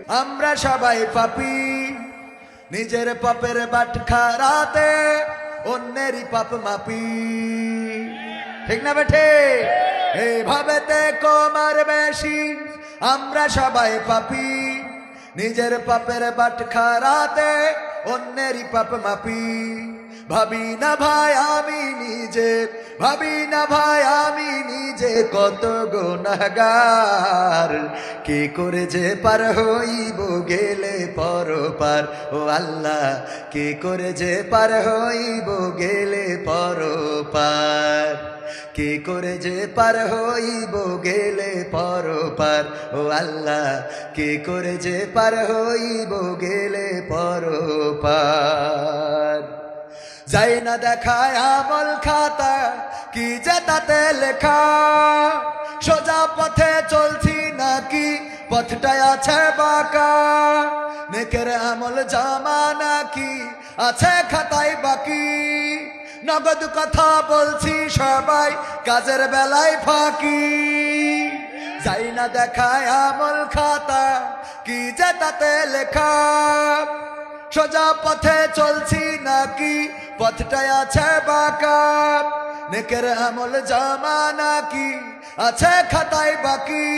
আমরা সবাই পাপী, নিজের পাপের বাটখারাতে অন্যেরই পাপ মাপি। ঠিক না বেঠে? এইভাবেতে কমার বেশি আমরা সবাই পাপী, নিজের পাপের বাটখারাতে অন্যেরই পাপ মাপি। ভাবি না ভাই আমি নিজে, ভাবি না ভাই আমি নিজে কত গুনাহগার। কি করে যে পার হইব গেলে পরপার, ও আল্লাহ কি করে যে পার হইব গেলে পরপার। কি করে যে পার হইব গেলে পরপার, ও আল্লাহ কি করে যে পার হইব গেলে পরপার। যাই না দেখায় আমল খাতা, কি যে তাতে লেখা, সোজা পথে চলছি নাকি পথটায় আছে বাঁকা। নেকের আমল জমা নাকি আছে খাতায় বাকি, নগদ কথা বলছি সবাই কাজের বেলায় ফাঁকি। যাই না দেখায় আমল খাতা, কি যে তাতে লেখা, সোজা পথে চলছি নাকি পথটায় আছে বাঁকা। নেকের আমল জমা নাকি আছে খাতায় বাকি,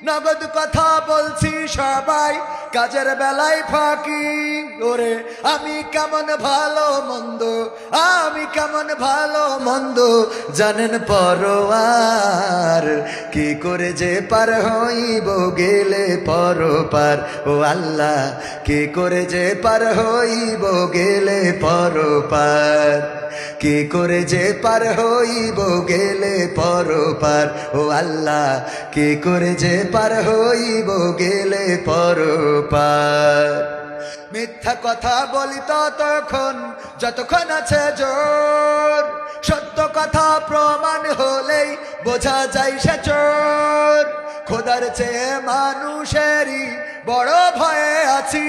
নগদ কথা বলছি সবাই কাজের বেলায় ফাঁকি। ওরে আমি কেমন ভালো মন্দ, আমি কেমন ভালো মন্দ জানেন পরোয়ার। কি করে যে পার হইব গেলে পরপার, ও আল্লাহ কি করে যে পার হইব গেলে পরপার। কি করে যে পার হইব গেলে পরপার, ও আল্লাহ কি করে যে পার হইব গেলে পরপার। মিথ্যা কথা বলি ততক্ষণ যতক্ষণ আছে জোর, সত্য কথা প্রমাণ হলেই বোঝা যায় সে চোর। খোদার চেয়ে মানুষেরই বড় ভয়ে আছি,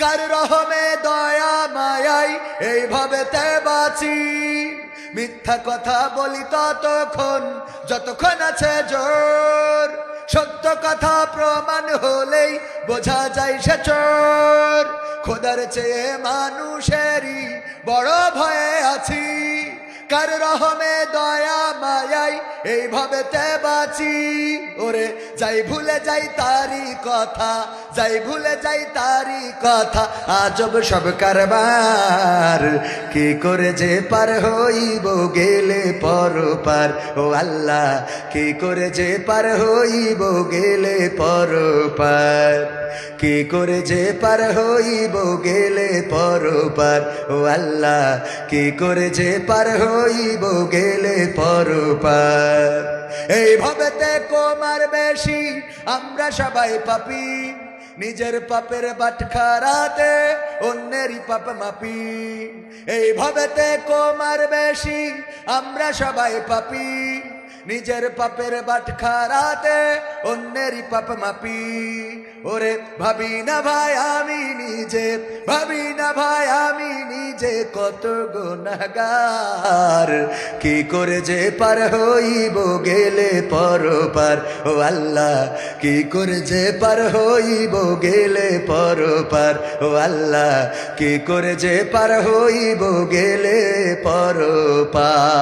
কার রহমে দয়া মায়াই এইভাবে তে বাঁচি। মিথ্যা কথা বলি ততক্ষণ যতক্ষণ আছে জোর, সত্য কথা প্রমাণ হলেই বোঝা যায় সে চোর। খোদার চেয়ে মানুষেরই বড় ভয়ে আছি, কার রহমে দয়া মায়াই এইভাবে তে বাঁচি। ওরে যাই ভুলে যাই তারি কথা, যাই ভুলে যাই তারি কথা, আজব সব কারবার। কি করে যে পার হইব গেলে পরপার, ও আল্লাহ কি করে যে পার হইব গেলে পরপার। কি করে যে পার হইব গেলে পরপার, ও আল্লাহ কি করে যে পার হইব গেলে পরপার। এইভাবে তে কমার বেশি আমরা সবাই পাপী, নিজের পাপের বাটখারাতে অন্যেরই পাপ মাপি। এইভাবে তে কমার বেশি আমরা সবাই পাপী, নিজের পাপের বাটখারাতে অন্যেরই পাপ মাপি। ওরে ভাবি না ভাই আমি নিজে, ভাবি না ভাই আমি নিজে কত গুনাহগার। কি করে যে পার হইব গেলে পরপার, ও আল্লাহ কি করে যে পার হইব গেলে পরপার, ও আল্লাহ কি করে যে পার হইব গেলে পরপার।